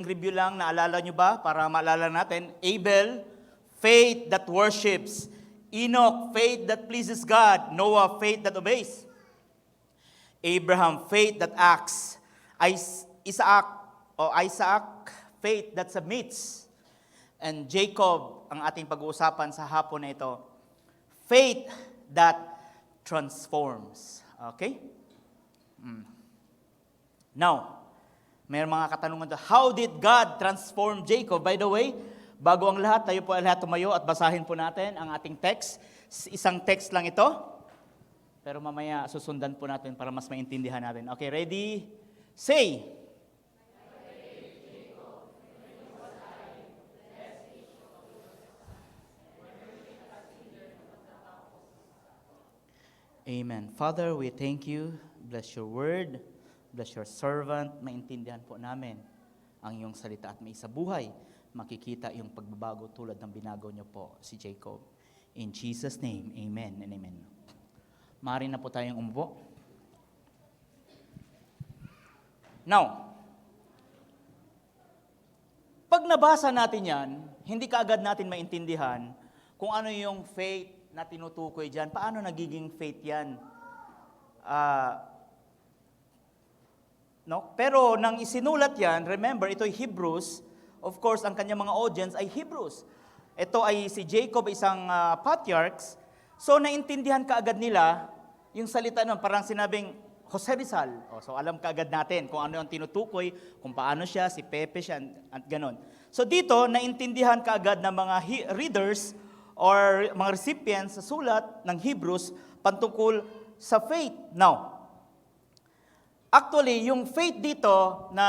Review lang, naalala nyo ba? Para maalala natin, Abel, faith that worships. Enoch, faith that pleases God. Noah, faith that obeys. Abraham, faith that acts. Isaac, faith that submits. And Jacob, ang ating pag-uusapan sa hapon na ito, faith that transforms. Okay? Now, may mga katanungan doon. How did God transform Jacob? By the way, bago ang lahat, tayo po lahat tumayo at basahin po natin ang ating text. Isang text lang ito. Pero mamaya susundan po natin para mas maintindihan natin. Okay, ready? Say! Amen. Father, we thank you. Bless your word. Bless your servant. Maintindihan po namin ang iyong salita at may sa buhay. Makikita yung pagbabago tulad ng binago niyo po si Jacob. In Jesus' name, amen and amen. Maaari na po tayong umupo. Now, pag nabasa natin yan, hindi kaagad natin maintindihan kung ano yung faith na tinutukoy dyan. Paano nagiging faith yan? No? Pero nang isinulat yan, remember, ito ay Hebrews. Of course, ang kanyang mga audience ay Hebrews. Ito ay si Jacob, isang patriarchs. So, naintindihan kaagad nila yung salita nun. Parang sinabing, Jose Rizal. So, alam kaagad natin kung ano yung tinutukoy, kung paano siya, si Pepe siya, at ganon. So, dito, naintindihan kaagad ng mga readers or mga recipients sa sulat ng Hebrews patungkol sa faith. Now, actually, yung faith dito na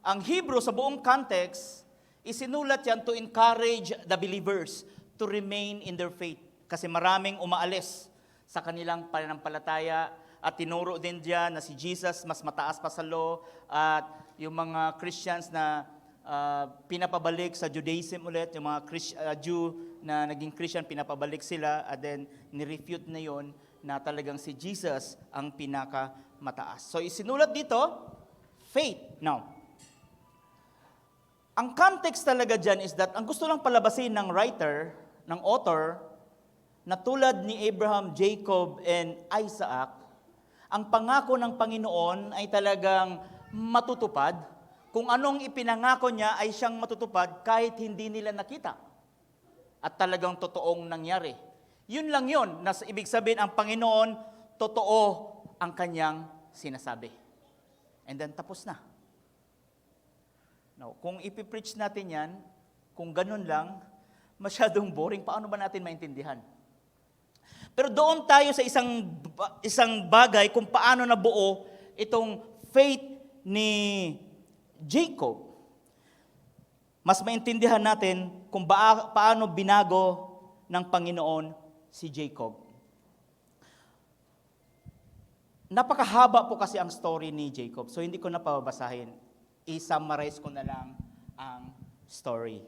ang Hebrew sa buong context, isinulat yan to encourage the believers to remain in their faith. Kasi maraming umaalis sa kanilang pananampalataya at tinuro din diyan na si Jesus mas mataas pa sa law at yung mga Christians na pinapabalik sa Judaism ulit, yung mga Jew na naging Christian, pinapabalik sila at then nirefute na yon na talagang si Jesus ang pinakamataas. So isinulat dito, faith. Now, ang context talaga dyan is that ang gusto lang palabasin ng writer, ng author, na tulad ni Abraham, Jacob, and Isaac, ang pangako ng Panginoon ay talagang matutupad. Kung anong ipinangako niya ay siyang matutupad kahit hindi nila nakita. At talagang totoong nangyari. Yun lang yun, na ibig sabihin ang Panginoon, totoo ang kanyang sinasabi. And then tapos na. Now, kung ipipreach natin yan, kung ganun lang, masyadong boring, paano ba natin maintindihan? Pero doon tayo sa isang bagay kung paano nabuo itong faith ni Jacob. Mas maintindihan natin kung paano binago ng Panginoon si Jacob. Napakahaba po kasi ang story ni Jacob, so hindi ko na pababasahin. I-summarize ko na lang ang story.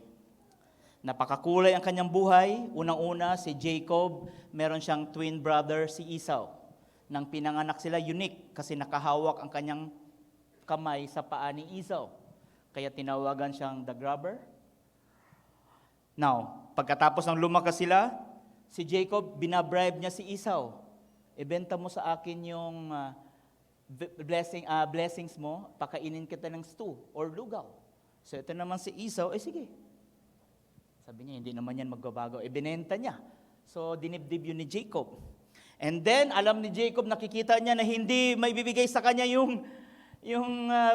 Napakakulay ang kanyang buhay. Unang-una, si Jacob, meron siyang twin brother, si Esau. Nang pinanganak sila, unique kasi nakahawak ang kanyang kamay sa paa ni Esau. Kaya tinawagan siyang the grabber. Now, pagkatapos ng lumakas sila, si Jacob, binabribe niya si Esau. Ibenta mo sa akin yung blessings mo, pakainin kita ng stew or lugaw. So ito naman si Esau, sige. Sabi niya, hindi naman yan magbabago. Ibinenta niya. So dinibdib yun ni Jacob. And then, alam ni Jacob, nakikita niya na hindi may bibigay sa kanya yung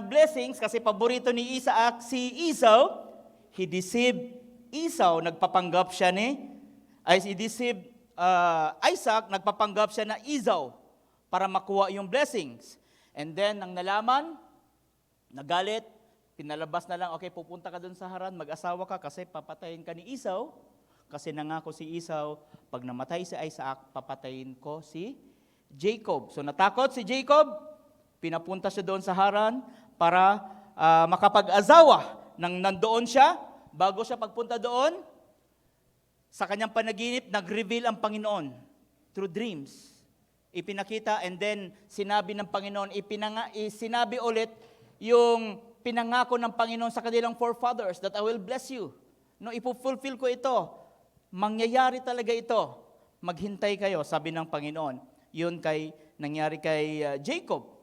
blessings kasi paborito ni Isaac si Esau. He deceived Esau, nagpapanggap siya he deceived Isaac, nagpapanggap siya na Esau para makuha yung blessings. And then, nang nalaman, nagalit, pinalabas na lang, okay, pupunta ka dun sa Haran, mag-asawa ka kasi papatayin ka ni Esau. Kasi nangako si Esau, pag namatay si Isaac, papatayin ko si Jacob. So natakot si Jacob, pinapunta siya doon sa Haran para makapag-asawa. Nang nandoon siya, bago siya pagpunta doon, sa kanyang panaginip, nag-reveal ang Panginoon through dreams. Ipinakita and then sinabi ng Panginoon, sinabi ulit yung pinangako ng Panginoon sa kanilang forefathers that I will bless you. No, ipufulfill ko ito. Mangyayari talaga ito. Maghintay kayo, sabi ng Panginoon. Yun nangyari kay Jacob.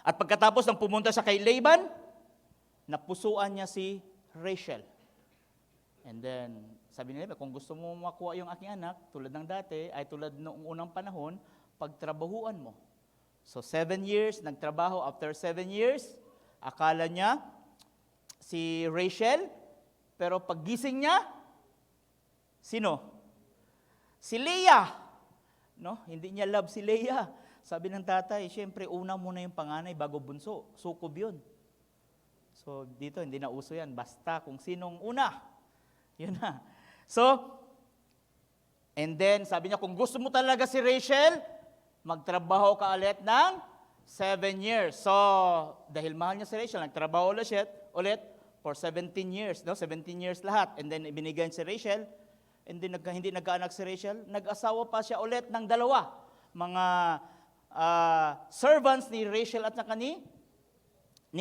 At pagkatapos ng pumunta siya kay Laban, napusuan niya si Rachel. And then, sabi ni Laban, kung gusto mo makuha yung aking anak, tulad ng dati, ay tulad noong unang panahon, pagtrabahuan mo. So 7 years, nagtrabaho. After 7 years, akala niya si Rachel, pero paggising niya, sino? Si Leah. No? Hindi niya love si Leah. Sabi ng tatay, siyempre una muna yung panganay bago bunso. Sukob yun. So dito, hindi na uso yan. Basta kung sinong una. Yun na. So, and then sabi niya, kung gusto mo talaga si Rachel, magtrabaho ka ulit ng 7 years. So, dahil mahal niya si Rachel, nagtrabaho ulit for 17 years. No? 17 years lahat. And then, ibinigay si Rachel. And then, hindi nagkaanak si Rachel. Nag-asawa pa siya ulit ng dalawa. Mga servants ni Rachel at ni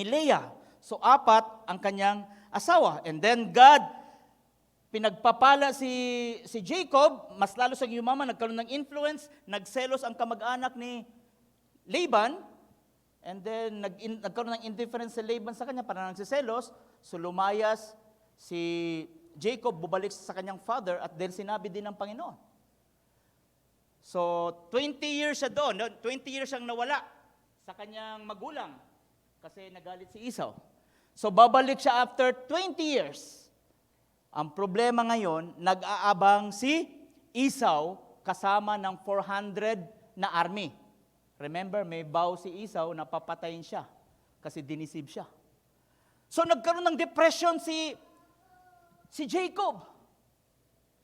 Leah. So, 4 ang kanyang asawa. And then, God, pinagpapala si Jacob, mas lalo sa yumaman, nagkaroon ng influence, nagselos ang kamag-anak ni Laban, and then nagkaroon ng indifference si Laban sa kanya para nagsiselos, so lumayas si Jacob, bubalik sa kanyang father, at then sinabi din ng Panginoon. So, 20 years siya doon, 20 years siyang nawala sa kanyang magulang, kasi nagalit si Esau. So, babalik siya after 20 years. Ang problema ngayon, nag-aabang si Esau kasama ng 400 na army. Remember, may vow si Esau na papatayin siya kasi dinisib siya. So nagkaroon ng depression si Jacob.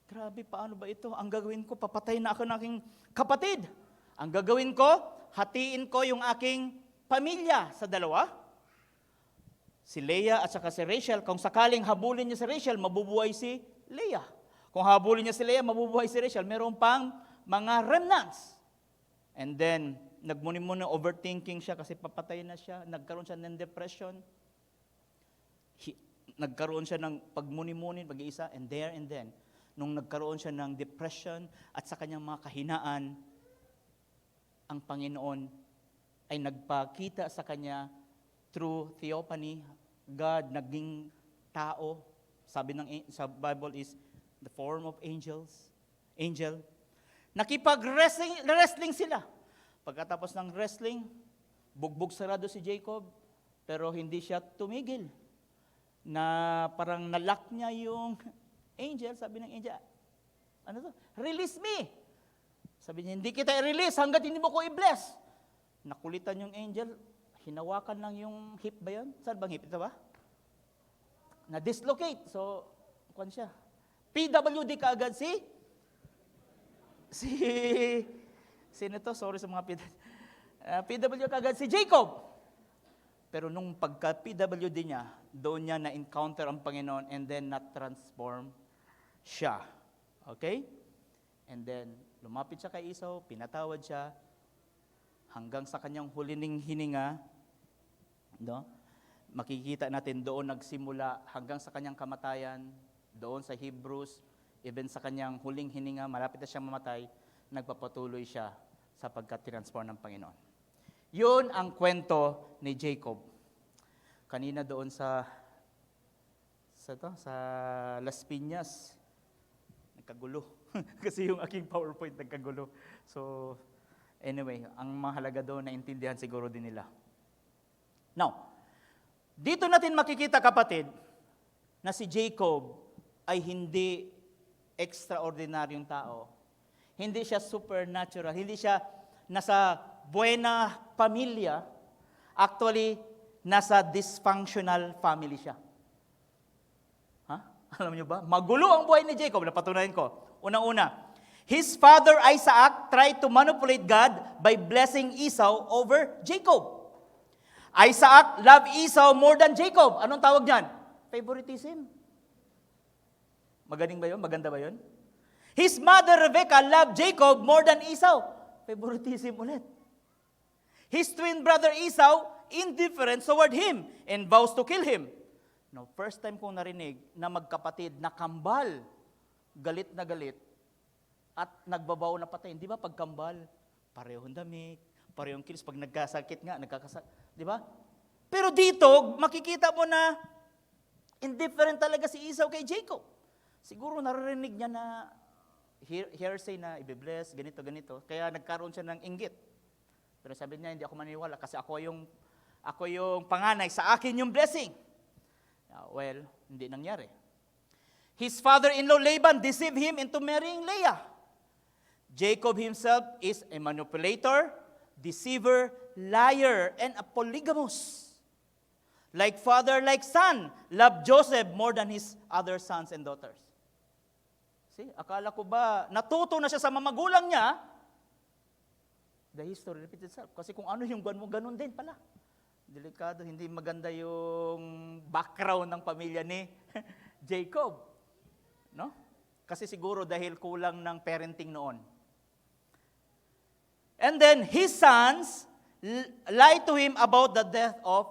Grabe, paano ba ito? Ang gagawin ko, papatayin na ako ng aking kapatid. Ang gagawin ko, hatiin ko yung aking pamilya sa dalawa. Si Leah at saka si Rachel, kung sakaling habulin niya si Rachel, mabubuhay si Leah. Kung habulin niya si Leah, mabubuhay si Rachel. Meron pang mga remnants. And then, nagmuni-muni, overthinking siya kasi papatayin na siya. Nagkaroon siya ng depression. Nagkaroon siya ng pagmuni-muni, pag-iisa, and then, nung nagkaroon siya ng depression at sa kanyang mga kahinaan, ang Panginoon ay nagpakita sa kanya through theophany. God naging tao. Sabi sa Bible is the form of angel. Nakipag-wrestling sila. Pagkatapos ng wrestling, bugbog sarado si Jacob, pero hindi siya tumigil. Na parang nalock niya yung angel, sabi ng angel, ano to? Release me! Sabi niya, hindi kita i-release hanggat hindi mo ko i-bless. Nakulitan yung angel, hinawakan lang yung hip ba yun? Saan bang hip? Ito ba? Na-dislocate. So, kung siya. PWD kaagad sino to? Sorry sa mga PWD kaagad si Jacob. Pero nung pagka-PWD niya, doon niya na-encounter ang Panginoon and then na-transform siya. Okay? And then, lumapit siya kay Esau, pinatawad siya, hanggang sa kanyang huling hininga, no? Makikita natin doon nagsimula hanggang sa kanyang kamatayan, doon sa Hebrews, even sa kanyang huling hininga, malapit na siyang mamatay, nagpapatuloy siya sa pagka-transform ng Panginoon. Yun ang kwento ni Jacob. Kanina doon sa Las Piñas, nagkagulo. Kasi yung aking PowerPoint nagkagulo. So, anyway, ang mahalaga doon, naintindihan siguro din nila. Now, dito natin makikita, kapatid, na si Jacob ay hindi extraordinaryong tao. Hindi siya supernatural. Hindi siya nasa buena pamilya. Actually, nasa dysfunctional family siya. Alam niyo ba? Magulo ang buhay ni Jacob. Napatunayan ko. Unang-una, his father Isaac tried to manipulate God by blessing Esau over Jacob. Isaac loved Esau more than Jacob. Anong tawag niyan? Favoritism. Magaling ba yun? Maganda ba yun? His mother Rebecca loved Jacob more than Esau. Favoritism ulit. His twin brother Esau indifferent toward him and vows to kill him. No, first time kong narinig na magkapatid na kambal, galit na galit, at nagbabaw na patayin. Di ba pag kambal, parehong damit, parehong kilos. Pag nagkasakit nga, di ba? Pero dito, makikita mo na indifferent talaga si Esau kay Jacob. Siguro naririnig niya na hearsay na i-bless, ganito. Kaya nagkaroon siya ng inggit. Pero sabi niya, hindi ako maniwala kasi ako yung panganay, sa akin yung blessing. Well, hindi nangyari. His father-in-law Laban deceived him into marrying Leah. Jacob himself is a manipulator, deceiver, liar, and a polygamous. Like father, like son, loved Joseph more than his other sons and daughters. See, akala ko ba, natuto na siya sa mamagulang niya, the history repeats itself. Kasi kung ano yung ganun din pala. Delikado, hindi maganda yung background ng pamilya ni Jacob. No? Kasi siguro dahil kulang ng parenting noon. And then his sons lied to him about the death of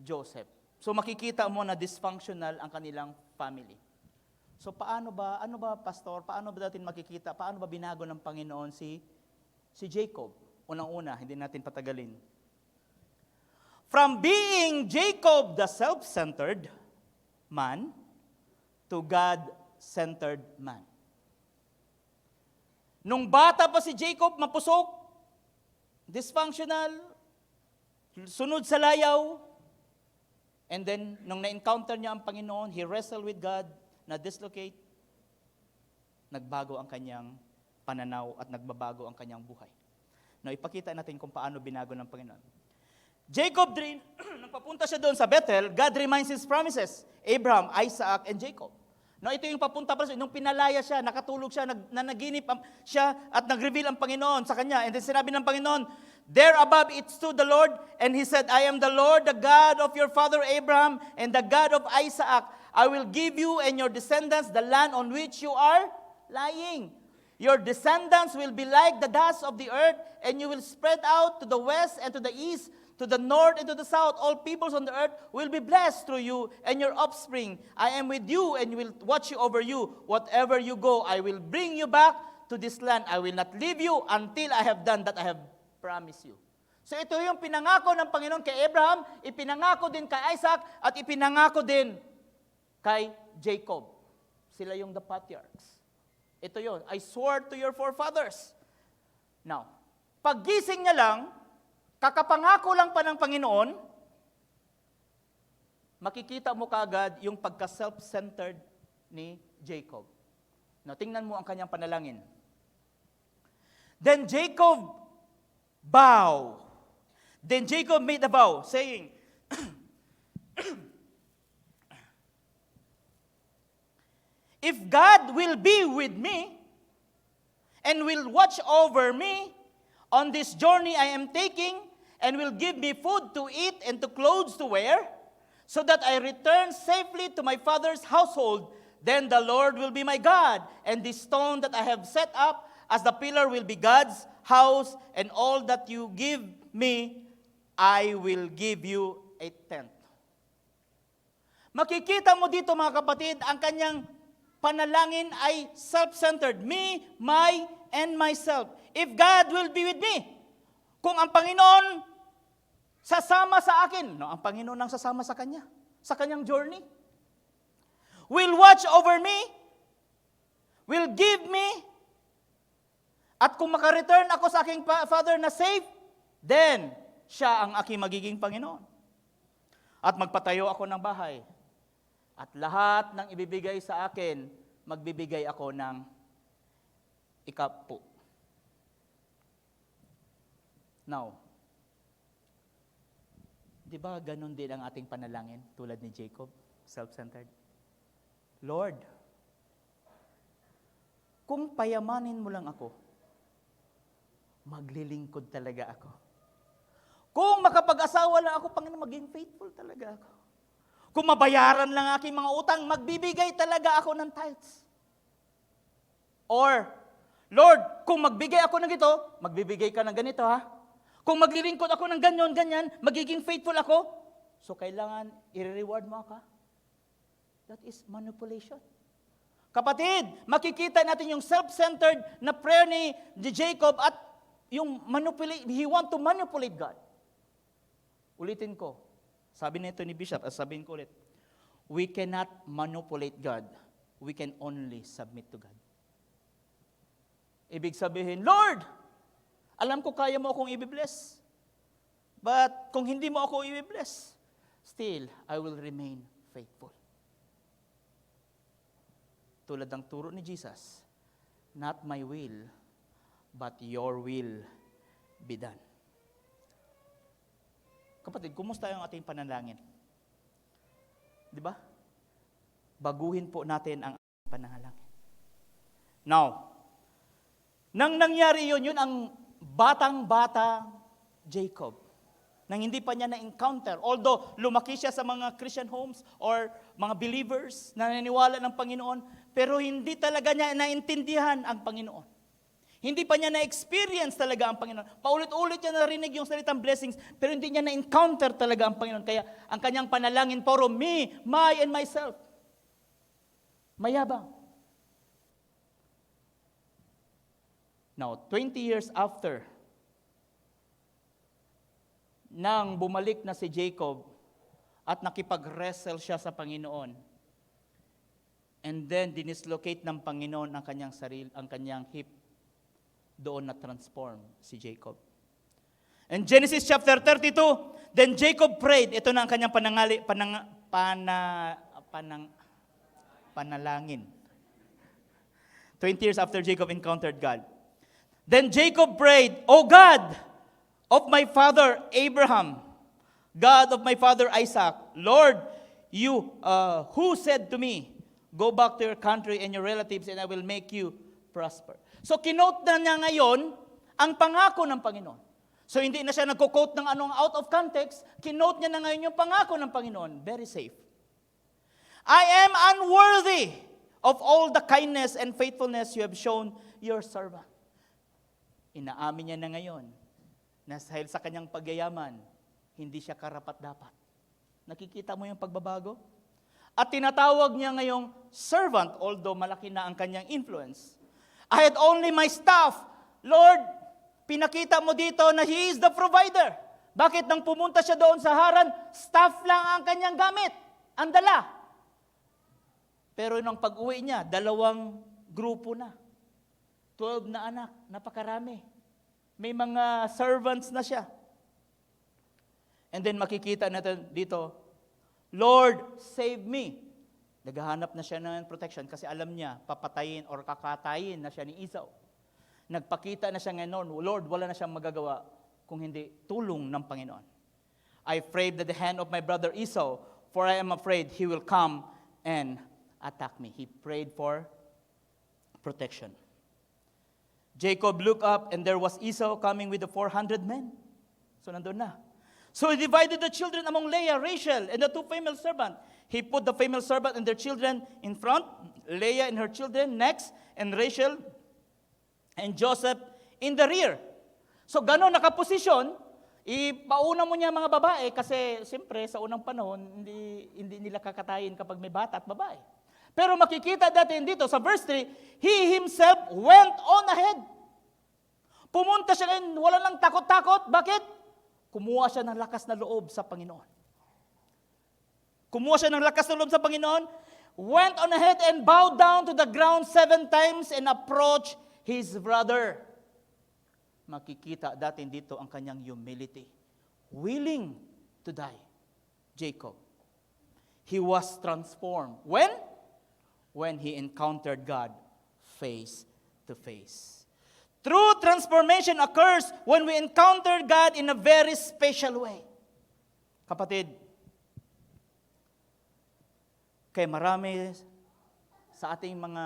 Joseph. So makikita mo na dysfunctional ang kanilang family. So ano ba pastor, paano ba natin makikita, paano ba binago ng Panginoon si Jacob? Unang-una, hindi natin patagalin. From being Jacob the self-centered man to God-centered man. Nung bata pa si Jacob, mapusok, dysfunctional, sunod sa layaw, and then, nung na-encounter niya ang Panginoon, he wrestled with God, na-dislocate, nagbago ang kanyang pananaw at nagbabago ang kanyang buhay. Now, ipakita natin kung paano binago ng Panginoon. Jacob, nang papunta siya doon sa Bethel, God reminds his promises, Abraham, Isaac, and Jacob. No, ito yung papunta pa siya. Nung pinalaya siya, nakatulog siya, nanaginip siya, at nag-reveal ang Panginoon sa kanya. And then sinabi ng Panginoon, there above it stood the Lord, and He said, I am the Lord, the God of your father Abraham, and the God of Isaac. I will give you and your descendants the land on which you are lying. Your descendants will be like the dust of the earth, and you will spread out to the west and to the east, to the north and to the south. All peoples on the earth will be blessed through you and your offspring. I am with you and will watch you over you. Whatever you go, I will bring you back to this land. I will not leave you until I have done that I have promised you. So ito yung pinangako ng Panginoon kay Abraham, ipinangako din kay Isaac, at ipinangako din kay Jacob. Sila yung the patriarchs. Ito yun, I swore to your forefathers. Now, paggising niya lang, kakapangako lang pa ng Panginoon, makikita mo kaagad yung pagka-self-centered ni Jacob. Now, tingnan mo ang kanyang panalangin. Then Jacob made a vow, saying, if God will be with me and will watch over me on this journey I am taking, and will give me food to eat and to clothes to wear, so that I return safely to my father's household, then the Lord will be my God, and this stone that I have set up as the pillar will be God's house, and all that you give me, I will give you a tenth. Makikita mo dito mga kapatid, ang kanyang panalangin ay self-centered. Me, my, and myself. If God will be with me, kung ang Panginoon sasama sa akin, no, ang Panginoon ang sasama sa kanya, sa kanyang journey, will watch over me, will give me, at kung makareturn ako sa aking Father na safe, then siya ang aking magiging Panginoon. At magpatayo ako ng bahay. At lahat ng ibibigay sa akin, magbibigay ako ng ikapu. Now, di ba ganun din ang ating panalangin tulad ni Jacob, self-centered? Lord, kung payamanin mo lang ako, maglilingkod talaga ako. Kung makapag-asawa lang ako, Panginoon, maging faithful talaga ako. Kung mabayaran lang aking mga utang, magbibigay talaga ako ng tithes. Or, Lord, kung magbigay ako ng ito, magbibigay ka ng ganito ha. Kung maglilingkod ako ng ganyan, magiging faithful ako. So kailangan i-reward mo ka. That is manipulation. Kapatid, makikita natin yung self-centered na prayer ni Jacob at yung he want to manipulate God. Ulitin ko. Sabi nito ni Bishop, sabihin ko ulit. We cannot manipulate God. We can only submit to God. Ibig sabihin, Lord, alam ko kaya mo akong i-bless. But kung hindi mo ako i-bless, still, I will remain faithful. Tulad ng turo ni Jesus, not my will, but your will be done. Kapatid, kumusta yung ating panalangin? Di ba? Baguhin po natin ang ating panalangin. Now, nang nangyari yun ang batang-bata Jacob, nang hindi pa niya na-encounter, although lumaki siya sa mga Christian homes or mga believers na naniniwala ng Panginoon, pero hindi talaga niya naintindihan ang Panginoon. Hindi pa niya na-experience talaga ang Panginoon. Paulit-ulit niya narinig yung salitang blessings, pero hindi niya na-encounter talaga ang Panginoon. Kaya ang kanyang panalangin, puro me, my, and myself. Mayabang. Now, 20 years after, nang bumalik na si Jacob at nakipag-wrestle siya sa Panginoon, and then dinislocate ng Panginoon ang kanyang sarili, ang kanyang hip, doon na transform si Jacob. In Genesis chapter 32, then Jacob prayed. Ito na ang kanyang panalangin. 20 years after Jacob encountered God. Then Jacob prayed, O God of my father Abraham, God of my father Isaac, Lord, you who said to me, go back to your country and your relatives and I will make you prosper. So kinote na niya ngayon ang pangako ng Panginoon. So hindi na siya nagko-quote ng anong out of context, kinote niya na ngayon yung pangako ng Panginoon. Very safe. I am unworthy of all the kindness and faithfulness you have shown your servant. Inaamin niya na ngayon na dahil sa kanyang pagyayaman, hindi siya karapat-dapat. Nakikita mo yung pagbabago? At tinatawag niya ngayong servant, although malaki na ang kanyang influence. I had only my staff. Lord, pinakita mo dito na He is the provider. Bakit nang pumunta siya doon sa Haran, staff lang ang kanyang gamit, ang dala. Pero nang pag-uwi niya, 2 grupo na. 12 na anak, napakarami. May mga servants na siya. And then makikita natin dito, Lord, save me. Naghahanap na siya ng protection kasi alam niya, papatayin or kakatayin na siya ni Esau. Nagpakita na siya ngayon, Lord, wala na siyang magagawa kung hindi tulong ng Panginoon. I prayed that the hand of my brother Esau, for I am afraid he will come and attack me. He prayed for protection. Jacob looked up and there was Esau coming with the 400 men. So nandun na. So he divided the children among Leah, Rachel, and the 2 female servants. He put the female servant and their children in front, Leah and her children next, and Rachel and Joseph in the rear. So gano'n nakaposisyon, ipauna mo niya mga babae kasi siyempre sa unang panahon, hindi nila kakatayin kapag may bata at babae. Pero makikita natin dito sa verse 3, he himself went on ahead. Pumunta siya ngayon, wala lang takot-takot. Bakit? Kumuha siya ng lakas na loob sa Panginoon. Kumuha siya ng lakas na loob sa Panginoon, went on ahead and bowed down to the ground 7 times and approached his brother. Makikita natin dito ang kanyang humility. Willing to die. Jacob. He was transformed. When? When he encountered God face to face. True transformation occurs when we encounter God in a very special way. Kapatid, kaya marami sa ating mga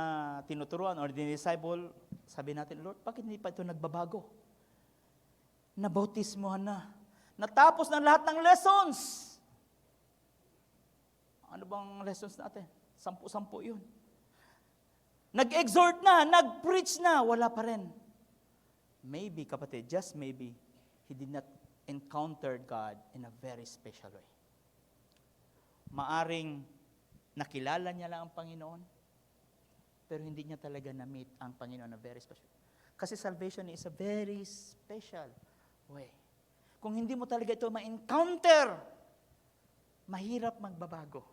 tinuturuan or disciple, sabi natin, Lord, bakit hindi pa ito nagbabago? Nabautismohan na. Natapos na lahat ng lessons. Ano bang lessons natin? 10 yun. Nag-exhort na, nag-preach na, wala pa rin. Maybe, kapatid, just maybe, he did not encounter God in a very special way. Maaring nakilala niya lang ang Panginoon, pero hindi niya talaga na-meet ang Panginoon na very special. Kasi salvation is a very special way. Kung hindi mo talaga ito ma-encounter, mahirap magbabago.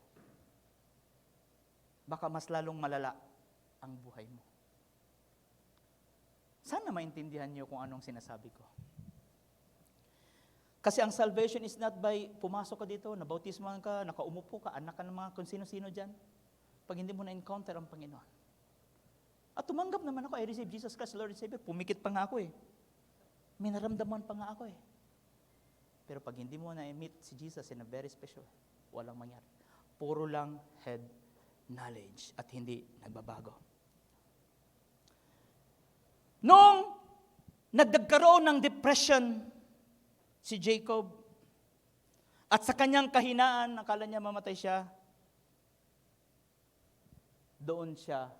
Baka mas lalong malala ang buhay mo. Sana maintindihan niyo kung anong sinasabi ko. Kasi ang salvation is not by pumasok ka dito, nabautismohan ka, nakaumupo ka, anak ka ng mga kung sino-sino dyan. Pag hindi mo na-encounter ang Panginoon. At tumanggap naman ako, I received Jesus Christ, Lord and Savior. Pumikit pa nga ako eh. May naramdaman pa nga ako eh. Pero pag hindi mo na-meet si Jesus in a very special, walang mangyari. Puro lang head knowledge at hindi nagbabago. Noong nagkaroon ng depression si Jacob at sa kanyang kahinaan, akala niya mamatay siya, doon siya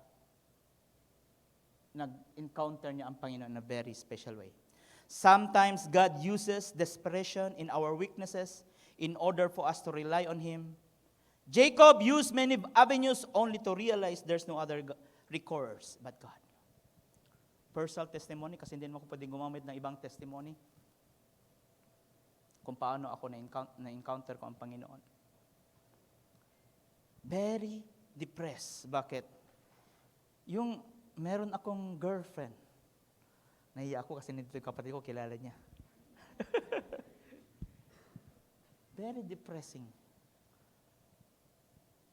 nag-encounter niya ang Panginoon in a very special way. Sometimes God uses desperation in our weaknesses in order for us to rely on Him. Jacob used many avenues only to realize there's no other recourse but God. Personal testimony, kasi hindi mo ako pwedeng gumamit ng ibang testimony kung paano ako na-encounter ko ang Panginoon. Very depressed. Bakit? Meron akong girlfriend. Nahiya ako kasi nito yung kapatid ko, kilala niya. Very depressing.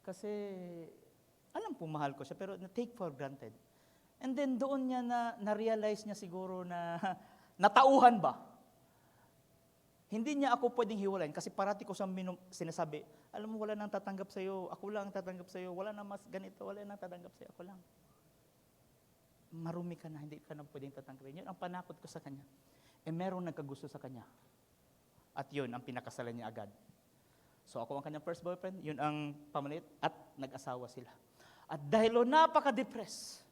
Kasi, alam po mahal ko siya, pero na-take for granted. And then doon niya na-realize niya siguro na natauhan ba? Hindi niya ako pwedeng hiwalayin kasi parati ko sinasabi, alam mo, wala nang tatanggap sa'yo, ako lang tatanggap sa'yo, wala na mas ganito, wala nang tatanggap sa'yo, ako lang. Marumi ka na, hindi ka na pwedeng tatanggapin. Yun ang panakot ko sa kanya. Merong nagkagusto sa kanya. At yun, ang pinakasalan niya agad. So ako ang kanyang first boyfriend, yun ang pamalit, at nag-asawa sila. At dahil napaka-depressed,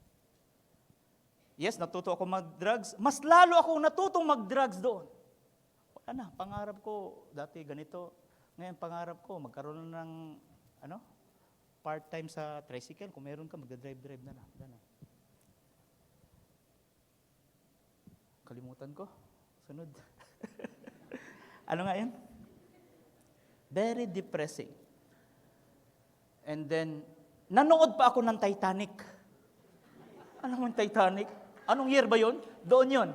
yes, natuto ako mag-drugs, mas lalo akong natutong mag-drugs doon. Wala na, pangarap ko, dati ganito, ngayon pangarap ko, magkaroon ng, part-time sa tricycle, kung meron ka, mag-drive na lang. Ganun. Kalimutan ko. Sunod. Ano nga yun? Very depressing. And then, nanood pa ako ng Titanic. Alam mo yung Titanic? Anong year ba yun? Doon yun.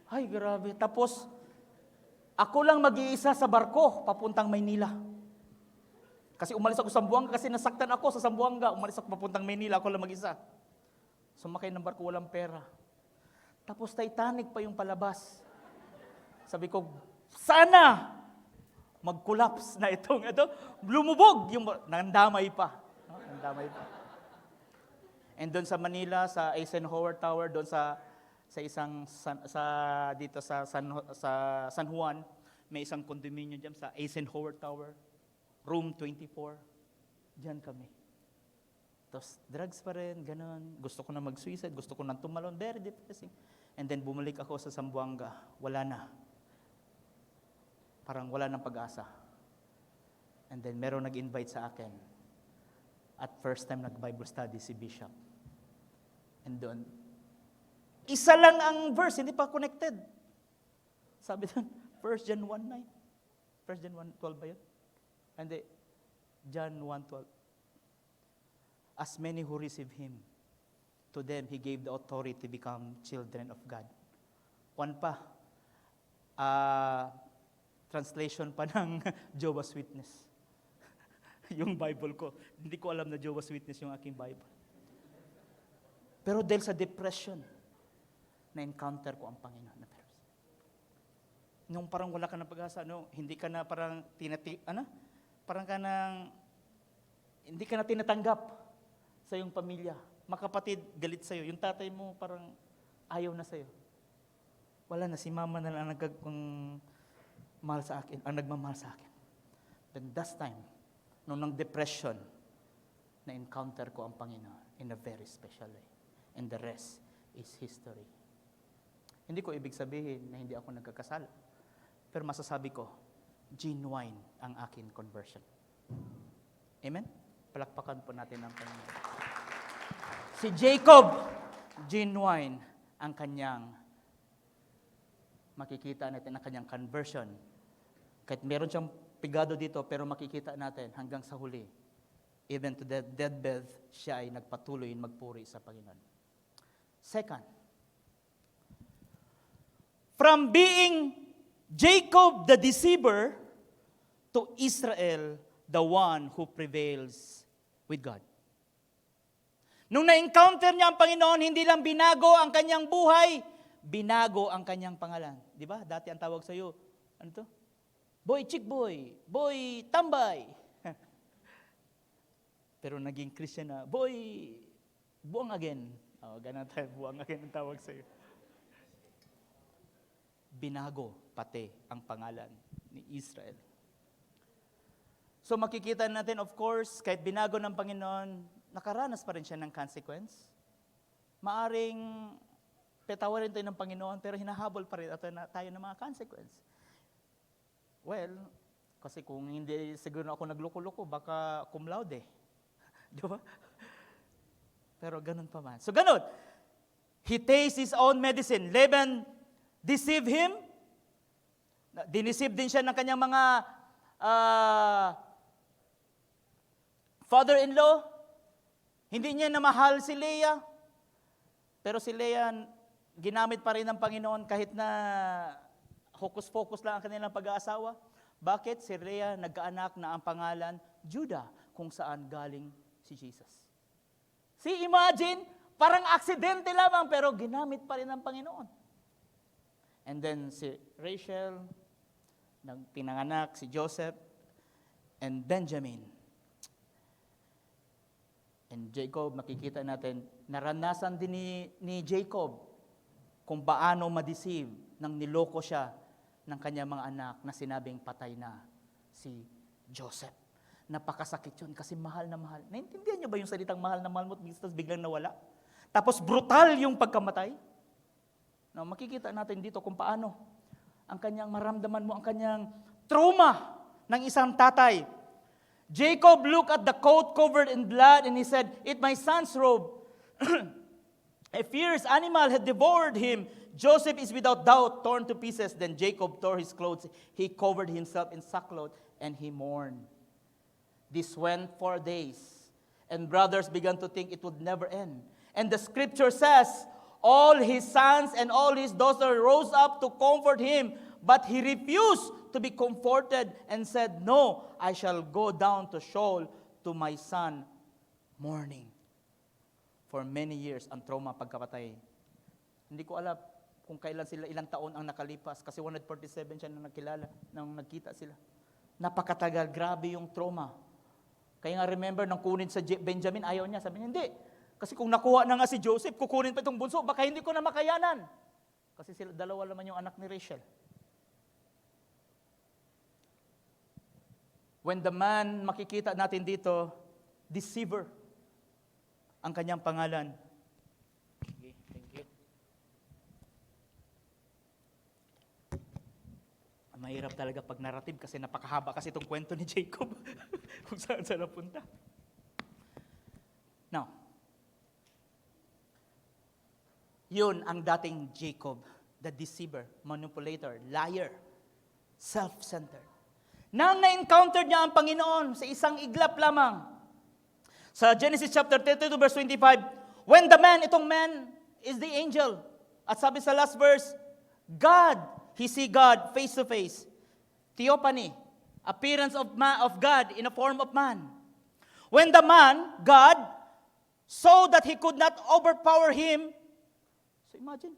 Ay, grabe. Tapos, ako lang mag-iisa sa barko, papuntang Maynila. Kasi umalis ako sa Zamboanga, kasi nasaktan ako sa Zamboanga. Umalis ako papuntang Maynila, ako lang mag-isa. Sumakay ng barko, walang pera. Tapos Titanic pa yung palabas. Sabi ko, sana mag-collapse na ito. Lumubog yung nandamay pa. Nandamay pa. And doon sa Manila, sa Eisenhower Tower, doon sa dito sa San Juan, may isang condominium diyan sa Eisenhower Tower, room 24. Diyan kami. Tapos drugs pa rin, ganun. Gusto ko na mag-suicide, gusto ko na tumalon, very depressing. And then bumalik ako sa Zamboanga, wala na. Parang wala nang pag-asa. And then meron nag-invite sa akin. At first time nag-Bible study si Bishop. And doon, isa lang ang verse, hindi pa connected. Sabi doon, 1 John 1:9. 1 John 1:12 ba yun? Hindi, John 1:12. As many who receive Him, to them He gave the authority to become children of God. One pa, translation pa ng Jehovah's Witness. Yung Bible ko, hindi ko alam na Jehovah's Witness yung aking Bible. Pero dahil sa depression, na-encounter ko ang Panginoon. Nung parang wala ka na pag-asa, hindi ka na parang hindi ka na tinatanggap sa iyong pamilya. Makapatid, galit sa'yo. Yung tatay mo parang ayaw na sa'yo. Wala na, si mama na lang mahal sa akin, ang nagmamahal sa akin. Then that's time, nung depression, na-encounter ko ang Panginoon in a very special way. And the rest is history. Hindi ko ibig sabihin na hindi ako nagkakasala. Pero masasabi ko, genuine ang akin conversion. Amen? Palakpakan po natin ang Panginoon. Si Jacob, genuine ang kanyang, makikita natin ang kanyang conversion. Kahit meron siyang pigado dito, pero makikita natin hanggang sa huli, even to the deathbed, siya ay nagpatuloy magpuri sa Panginoon. Second, from being Jacob the deceiver to Israel, the one who prevails with God. Nung na-encounter niya ang Panginoon, hindi lang binago ang kanyang buhay, binago ang kanyang pangalan. Di ba? Dati ang tawag sa iyo, ano to? Boy, chick boy, boy, tambay. Pero naging Christian na, boy, buang again. Ganun tayo, buang again ang tawag sa iyo. Binago pati ang pangalan ni Israel. So makikita natin, of course, kahit binago ng Panginoon, nakaranas pa rin siya ng consequence. Maaring petawarin tayo ng Panginoon, pero hinahabol pa rin tayo ng mga consequence. Well, kasi kung hindi siguro ako nagloko-loko, baka cum laude. Di ba? Pero ganun pa man. So ganun. He takes his own medicine. Laban deceived him. Diniceive din siya ng kanyang mga father-in-law. Hindi niya namahal si Leah. Pero si Leah, ginamit pa rin ng Panginoon kahit na focus lang ang kanilang pag-aasawa. Bakit? Si Leah nagkaanak na ang pangalan Judah, kung saan galing si Jesus. See, imagine, parang aksidente lamang, pero ginamit pa rin ng Panginoon. And then si Rachel, pinanganak si Joseph, and Benjamin. And Jacob, makikita natin, naranasan din ni Jacob kung paano ma-deceive nang niloko siya ng kanyang mga anak na sinabing patay na si Joseph. Napakasakit yun kasi mahal na mahal. Naintindihan niyo ba yung salitang mahal na mahal mo at biglang nawala? Tapos brutal yung pagkamatay? No, makikita natin dito kung paano ang kanyang maramdaman mo, ang kanyang trauma ng isang tatay. Jacob looked at the coat covered in blood and he said, "It's my son's robe. A fierce animal had devoured him. Joseph is without doubt torn to pieces." Then Jacob tore his clothes. He covered himself in sackcloth and he mourned. This went 4 days. And brothers began to think it would never end. And the scripture says, all his sons and all his daughters rose up to comfort him. But he refused to be comforted and said, "No, I shall go down to Sheol to my son mourning." For many years, ang trauma pagkapatay. Hindi ko alam kung kailan sila, ilang taon ang nakalipas. Kasi 147 siya na nakilala, nang nagkita sila. Napakatagal, grabe yung trauma. Kaya nga remember, nang kunin sa Benjamin, ayaw niya. Sabi niya, hindi. Kasi kung nakuha na nga si Joseph, kukunin pa itong bunso, baka hindi ko na makayanan. Kasi sila, dalawa naman yung anak ni Rachel. When the man, makikita natin dito, deceiver, ang kanyang pangalan. Okay, thank you. Mahirap talaga pag narrative kasi napakahaba kasi itong kwento ni Jacob kung saan napunta. Now, yun ang dating Jacob, the deceiver, manipulator, liar, self-centered. Nang na-encounter niya ang Panginoon sa isang iglap lamang. Sa Genesis chapter 32 verse 25, when the man, itong man is the angel. At sabi sa last verse, God, he see God face to face. Theophany, appearance of God in a form of man. When the man, God, saw that he could not overpower him, so imagine,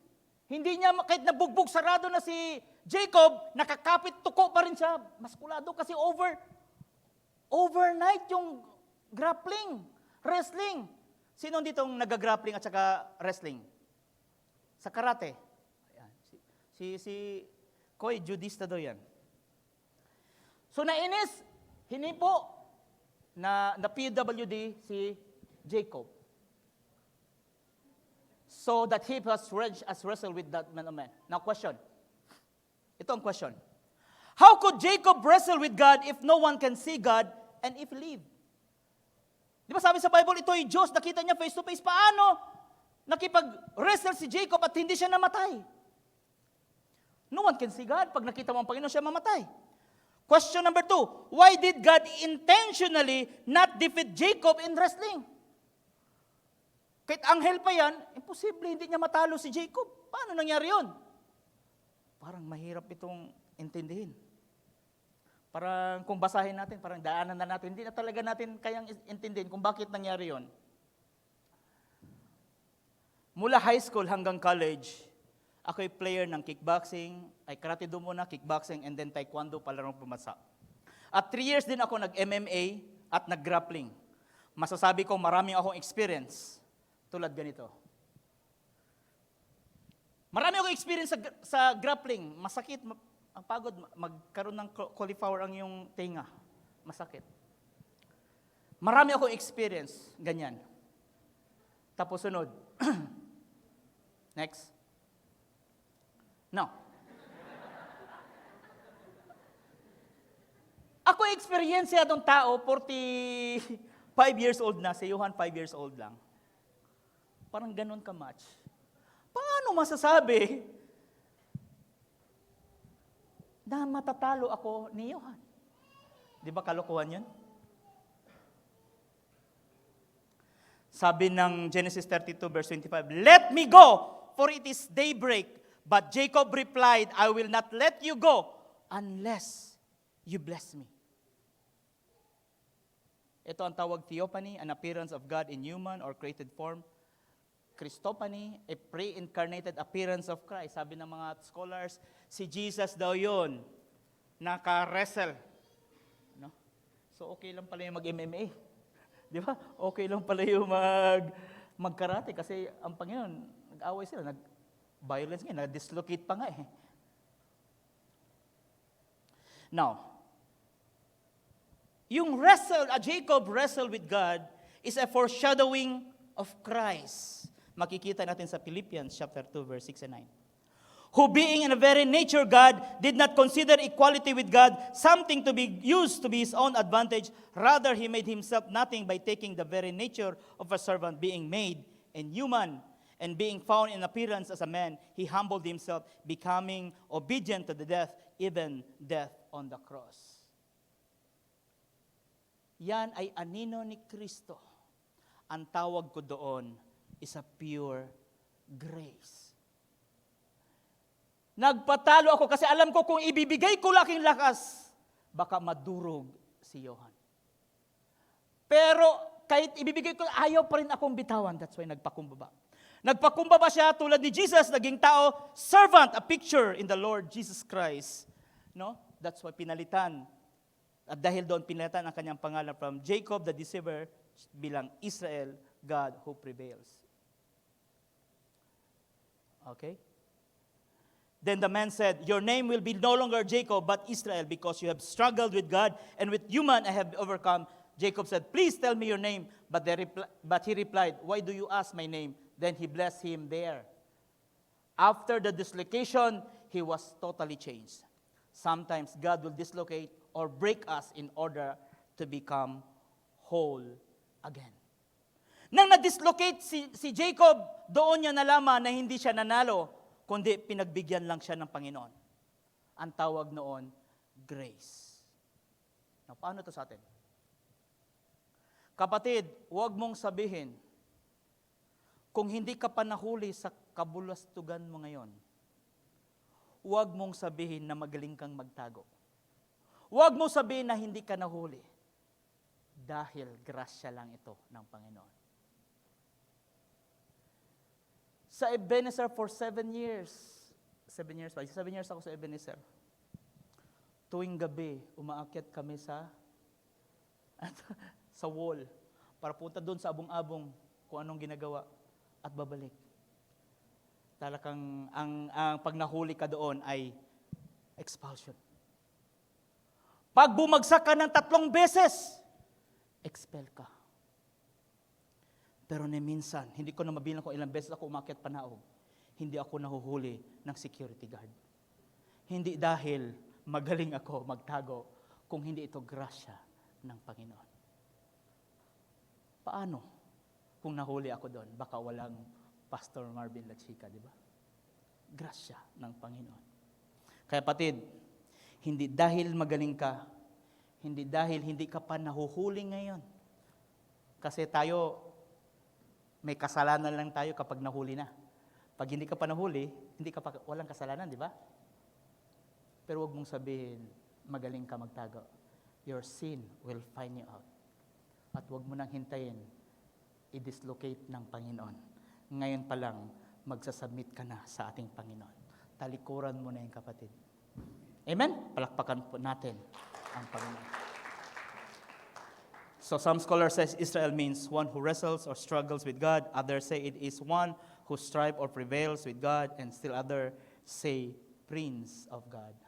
hindi niya, kahit nabugbog sarado na si Jacob, nakakapit tuko pa rin siya. Maskulado kasi overnight yung grappling, wrestling. Sino ditong nag-grappling at saka wrestling? Sa karate. Ayan. Si Koy, judista daw yan. So nainis, hinipo na PWD si Jacob. so that he has wrestled with that man of man. Now question. Ito ang question. How could Jacob wrestle with God if no one can see God and if live? Di ba sabi sa Bible, ito ay Diyos, nakita niya face to face. Paano nakipag-wrestle si Jacob at hindi siya namatay? No one can see God. Pag nakita mo ang Panginoon, siya mamatay. Question number 2, why did God intentionally not defeat Jacob in wrestling? Kahit anghel pa yan, imposible hindi niya matalo si Jacob. Paano nangyari yun? Parang mahirap itong intindihin. Parang kung basahin natin, parang daanan na natin, hindi na talaga natin kayang intindihin kung bakit nangyari yon. Mula high school hanggang college, ako'y player ng kickboxing, ay karate do muna, kickboxing, and then taekwondo, palarong pumasa. At 3 years din ako nag-MMA at nag-grappling. Masasabi ko marami akong experience tulad ganito. Marami akong experience sa grappling. Masakit, ang pagod, magkaroon ng cauliflower ang iyong tenga. Masakit. Marami akong experience, ganyan. Tapos sunod. Next. No. Ako experience itong tao, 45 years old na, si Johan 5 years old lang. Parang ganun ka-much. Paano masasabi na matatalo ako ni Johan? Di ba kalokohan yun? Sabi ng Genesis 32 verse 25, "Let me go, for it is daybreak." But Jacob replied, "I will not let you go unless you bless me." Ito ang tawag theophany, an appearance of God in human or created form. Christophany, a pre-incarnated appearance of Christ. Sabi ng mga scholars, si Jesus daw yun, naka-wrestle. No? So okay lang pala yung mag-MMA. Di ba? Okay lang pala yung mag-karate kasi ang Panginoon, nag-away sila, nag-violence nga, nag-dislocate pa nga eh. Now, yung Jacob wrestled with God is a foreshadowing of Christ. Makikita natin sa Philippians chapter 2 verse 6 and 9. Who being in a very nature God, did not consider equality with God something to be used to be his own advantage. Rather, he made himself nothing by taking the very nature of a servant, being made in human, and being found in appearance as a man, he humbled himself, becoming obedient to the death, even death on the cross. Yan ay anino ni Kristo. Ang tawag ko doon is a pure grace. Nagpatalo ako kasi alam ko kung ibibigay ko laking lakas, baka madurog si Johan. Pero kahit ibibigay ko, ayaw pa rin akong bitawan. That's why nagpakumbaba. Nagpakumbaba siya tulad ni Jesus, naging tao, servant, a picture in the Lord Jesus Christ. No? That's why pinalitan. At dahil doon pinalitan ang kanyang pangalan from Jacob the deceiver bilang Israel, God who prevails. Okay? Then the man said, "Your name will be no longer Jacob, but Israel, because you have struggled with God, and with human I have overcome." Jacob said, "Please tell me your name." But he replied, "Why do you ask my name?" Then he blessed him there. After the dislocation, he was totally changed. Sometimes God will dislocate or break us in order to become whole again. Nang na-dislocate si Jacob, doon niya nalaman na hindi siya nanalo, kundi pinagbigyan lang siya ng Panginoon. Ang tawag noon, grace. Now, paano to sa atin? Kapatid, huwag mong sabihin, kung hindi ka pa nahuli sa kabulastugan mo ngayon, huwag mong sabihin na magaling kang magtago. Huwag mong sabihin na hindi ka nahuli. Dahil grasya lang ito ng Panginoon. Sa Ebenezer for 7 years. 7 years pa. 7 years ako sa Ebenezer. Tuwing gabi, umaakyat kami sa wall para punta doon sa abong-abong kung anong ginagawa at babalik. Talagang ang pag nahuli ka doon ay expulsion. Pag bumagsak ka ng 3 beses, expel ka. Pero ni minsan, hindi ko na mabilang kung ilang beses ako umakyat panaog, hindi ako nahuhuli ng security guard. Hindi dahil magaling ako magtago, kung hindi ito grasya ng Panginoon. Paano kung nahuli ako doon? Baka walang Pastor Marvin Lachica, di ba? Grasya ng Panginoon. Kaya patid, hindi dahil magaling ka, hindi dahil hindi ka pa nahuhuli ngayon. Kasi tayo, may kasalanan lang tayo kapag nahuli na. Pag hindi ka pa nahuli, walang kasalanan, di ba? Pero huwag mong sabihin, magaling ka magtago. Your sin will find you out. At huwag mo nang hintayin, i-dislocate ng Panginoon. Ngayon pa lang, magsasubmit ka na sa ating Panginoon. Talikuran mo na yung kapatid. Amen? Palakpakan po natin ang Panginoon. So some scholars say Israel means one who wrestles or struggles with God. Others say it is one who strives or prevails with God. And still others say Prince of God.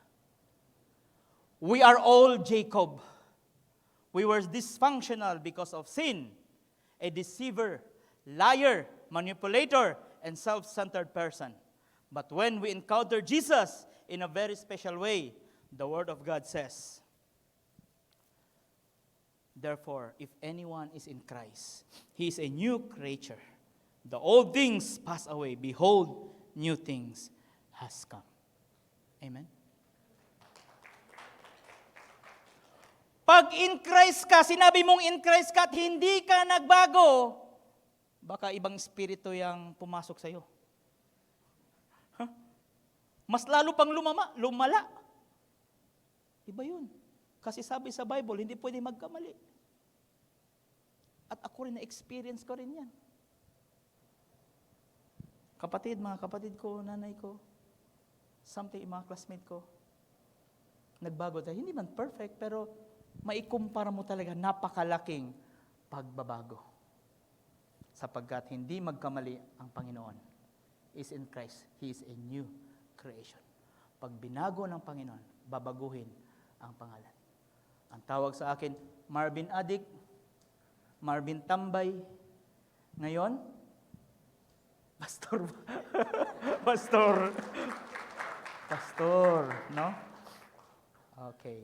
We are all Jacob. We were dysfunctional because of sin. A deceiver, liar, manipulator, and self-centered person. But when we encounter Jesus in a very special way, the Word of God says, therefore, if anyone is in Christ, he is a new creature. The old things pass away. Behold, new things has come. Amen? Pag in Christ ka, sinabi mong in Christ ka at hindi ka nagbago, baka ibang espiritu yung pumasok sa iyo. Huh? Mas lalo pang lumala. Iba yun. Kasi sabi sa Bible, hindi pwede magkamali. At ako rin, na-experience ko rin yan. Kapatid, mga kapatid ko, nanay ko, something, mga classmate ko, nagbago tayo. Hindi man perfect, pero maikumpara mo talaga napakalaking pagbabago. Sapagkat hindi magkamali ang Panginoon. Is in Christ, He is a new creation. Pag binago ng Panginoon, babaguhin ang pangalan. Ang tawag sa akin, Marvin Adik, Marvin Tambay. Ngayon, Pastor. Pastor, no? Okay.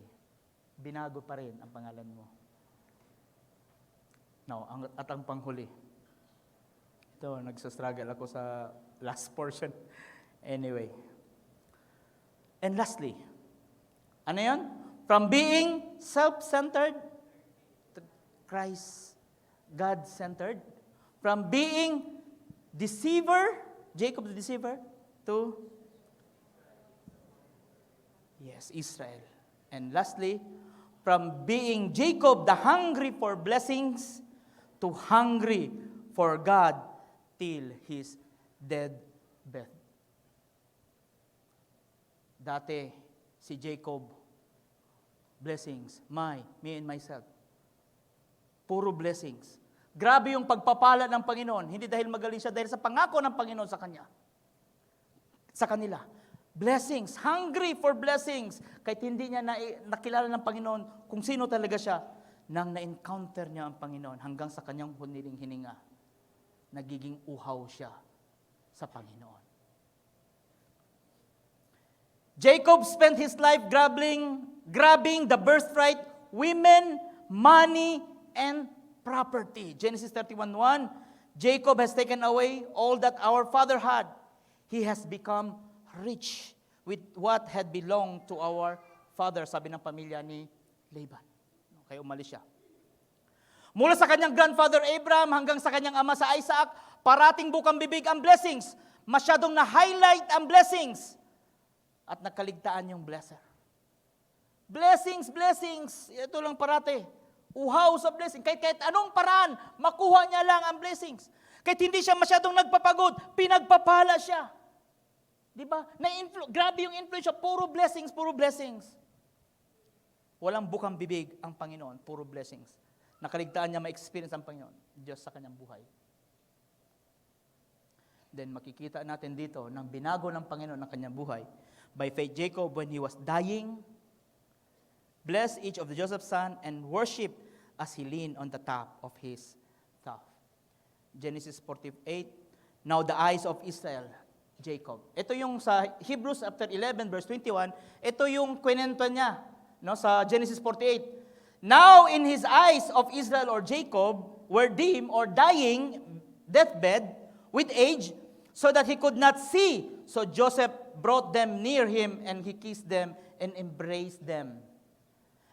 Binago pa rin ang pangalan mo. No, at ang panghuli. Ito, nagsastruggle ako sa last portion. Anyway. And lastly, ano yun? From being self-centered to Christ, God-centered. From being deceiver, Jacob the deceiver, to Israel. And lastly, from being Jacob the hungry for blessings to hungry for God till his dead death. Dati, si Jacob, blessings, me and myself. Puro blessings. Grabe yung pagpapala ng Panginoon. Hindi dahil magaling siya, dahil sa pangako ng Panginoon sa kanya. Sa kanila. Blessings, hungry for blessings. Kahit hindi niya nakilala ng Panginoon kung sino talaga siya, nang na-encounter niya ang Panginoon hanggang sa kanyang huniling hininga, nagiging uhaw siya sa Panginoon. Jacob spent his life grabbing the birthright, women, money, and property. Genesis 31:1, Jacob has taken away all that our father had. He has become rich with what had belonged to our father, sabi ng pamilya ni Laban. Kaya umalis siya. Mula sa kanyang grandfather Abraham hanggang sa kanyang ama sa Isaac, parating bukang bibig ang blessings. Masyadong na-highlight ang blessings. At nakaligtaan yung blesser. Blessings, blessings. Ito lang parate. Uhaw sa blessing. Kahit anong paraan, makuha niya lang ang blessings. Kahit hindi siya masyadong nagpapagod, pinagpapala siya. Diba? Grabe yung influence, puro blessings, puro blessings. Walang bukang bibig ang Panginoon, puro blessings. Nakaligtaan niya ma-experience ang Panginoon, Diyos sa kanyang buhay. Then makikita natin dito, nang binago ng Panginoon ang kanyang buhay, by faith Jacob, when he was dying, blessed each of the Joseph's son and worship as he leaned on the top of his staff. Genesis 48. Now the eyes of Israel, Jacob. Ito yung sa Hebrews chapter 11 verse 21, ito yung kwento niya, no, sa Genesis 48. Now in his eyes of Israel or Jacob were dim or dying deathbed with age, so that he could not see. So Joseph brought them near him, and he kissed them and embraced them.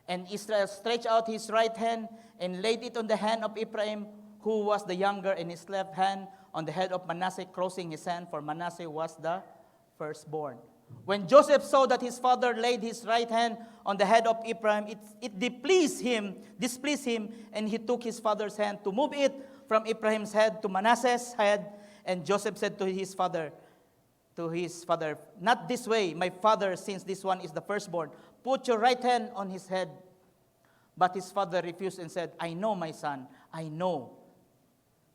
And Israel stretched out his right hand and laid it on the hand of Ephraim, who was the younger, and his left hand on the head of Manasseh, crossing his hand, for Manasseh was the firstborn. When Joseph saw that his father laid his right hand on the head of Ephraim, it displeased him, and he took his father's hand to move it from Ephraim's head to Manasseh's head. And Joseph said to his father, "Not this way, my father, since this one is the firstborn. Put your right hand on his head." But his father refused and said, "I know, my son, I know.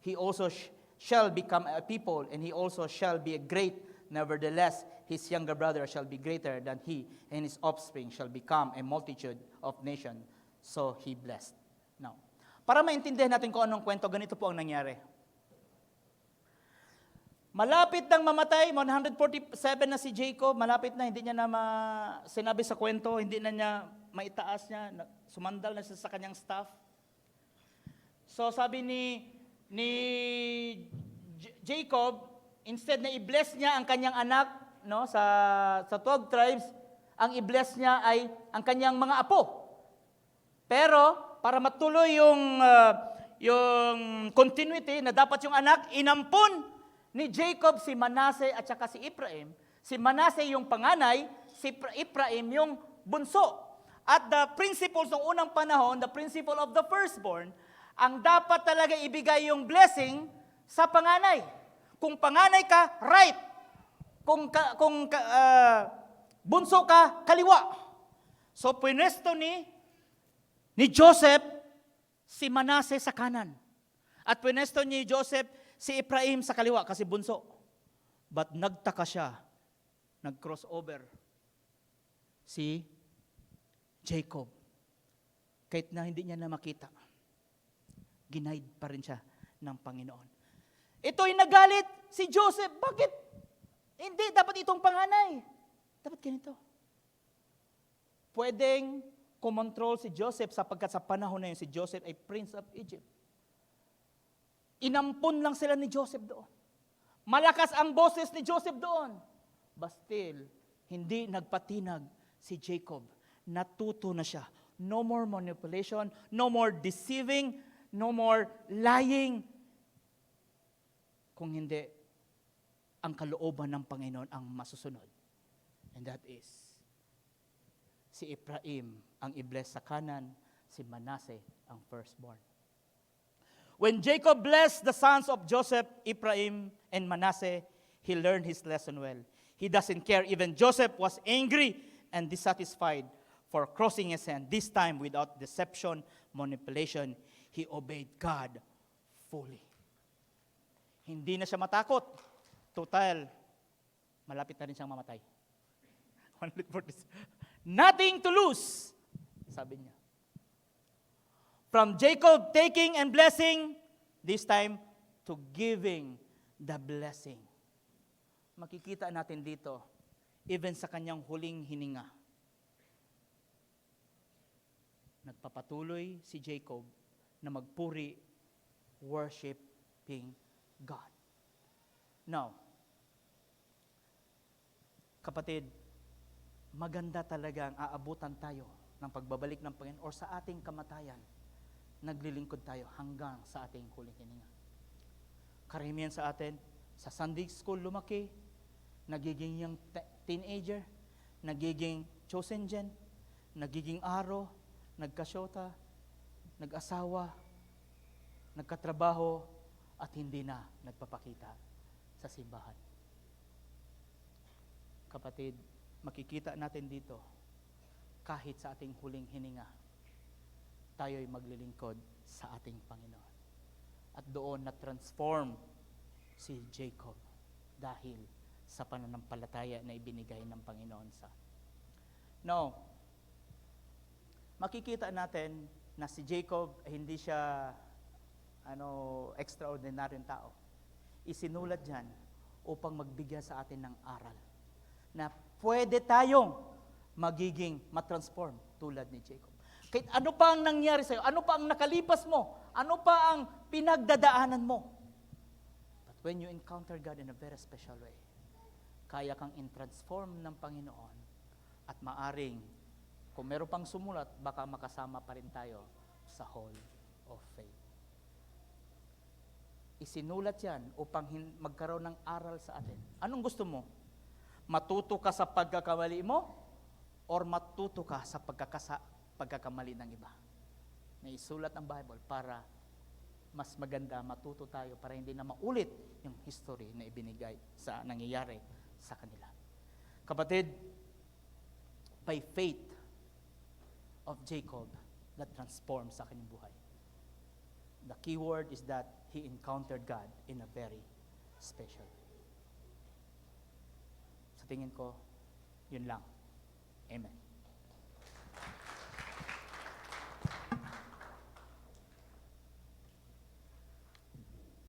He also shall become a people, and he also shall be a great. Nevertheless, his younger brother shall be greater than he, and his offspring shall become a multitude of nations." So he blessed. Now, para maintindihan natin kung anong kwento, ganito po ang nangyari. Malapit nang mamatay, 147 na si Jacob, malapit na, hindi niya na sinabi sa kwento, hindi na niya maitaas niya, sumandal na siya sa kanyang staff. So sabi ni Jacob, instead na i-bless niya ang kanyang anak, no, sa 12 tribes, ang i-bless niya ay ang kanyang mga apo. Pero para matuloy yung continuity na dapat yung anak, inampun ni Jacob si Manasseh at saka si Ephraim. Si Manasseh yung panganay, si Ephraim yung bunso. At the principles ng unang panahon, the principle of the firstborn, ang dapat talaga ibigay yung blessing sa panganay. Kung panganay ka, right. Kung bunso ka, kaliwa. So pwinesto ni Joseph si Manasseh sa kanan. At pwinesto ni Joseph si Ephraim sa kaliwa kasi bunso. But nagtaka siya, nag-crossover si Jacob. Kahit na hindi niya na makita, ginaid pa rin siya ng Panginoon. Ito'y nagalit si Joseph. Bakit? Hindi, dapat itong panganay. Dapat ganito. Pwedeng kumontrol si Joseph sapagkat sa panahon na yun si Joseph ay Prince of Egypt. Inampun lang sila ni Joseph doon. Malakas ang boses ni Joseph doon. But still, hindi nagpatinag si Jacob. Natuto na siya. No more manipulation, no more deceiving, no more lying. Kung hindi, ang kalooban ng Panginoon ang masusunod. And that is, si Ephraim ang i-bless sa kanan, si Manasseh ang firstborn. When Jacob blessed the sons of Joseph, Ephraim, and Manasseh, he learned his lesson well. He doesn't care. Even Joseph was angry and dissatisfied for crossing his hand. This time, without deception, manipulation, he obeyed God fully. Hindi na siya matakot. Total, malapit na rin siyang mamatay. 146. Nothing to lose, sabi niya. From Jacob taking and blessing, this time to giving the blessing. Makikita natin dito, even sa kanyang huling hininga, nagpapatuloy si Jacob na magpuri, worshiping God. Now, kapatid, maganda talaga ang aabutan tayo ng pagbabalik ng Panginoon or sa ating kamatayan. Naglilingkod tayo hanggang sa ating huling hininga. Karamihan sa atin, sa Sunday school lumaki, nagiging yung teenager, nagiging chosen gen, nagiging aro, nagkasyota, nag-asawa, nagkatrabaho, at hindi na nagpapakita sa simbahan. Kapatid, makikita natin dito, kahit sa ating huling hininga, tayo'y maglilingkod sa ating Panginoon. At doon na-transform si Jacob dahil sa pananampalataya na ibinigay ng Panginoon sa. Now, makikita natin na si Jacob ay hindi siya extraordinaryong tao. Isinulat diyan upang magbigay sa atin ng aral na pwede tayong magiging matransform tulad ni Jacob. Kahit ano pa ang nangyari sa'yo, ano pa ang nakalipas mo, ano pa ang pinagdadaanan mo. But when you encounter God in a very special way, kaya kang in-transform ng Panginoon at maaring, kung meron pang sumulat, baka makasama pa rin tayo sa Hall of Faith. Isinulat yan upang magkaroon ng aral sa atin. Anong gusto mo? Matuto ka sa pagkakamali mo or matuto ka sa pagkakamali ng iba? Naisulat ang Bible para mas maganda matuto tayo para hindi na maulit yung history na ibinigay sa nangyayari sa kanila. Kapatid, by faith of Jacob that transformed sa kanyang buhay. The key word is that he encountered God in a very special way. Sa tingin ko, yun lang. Amen.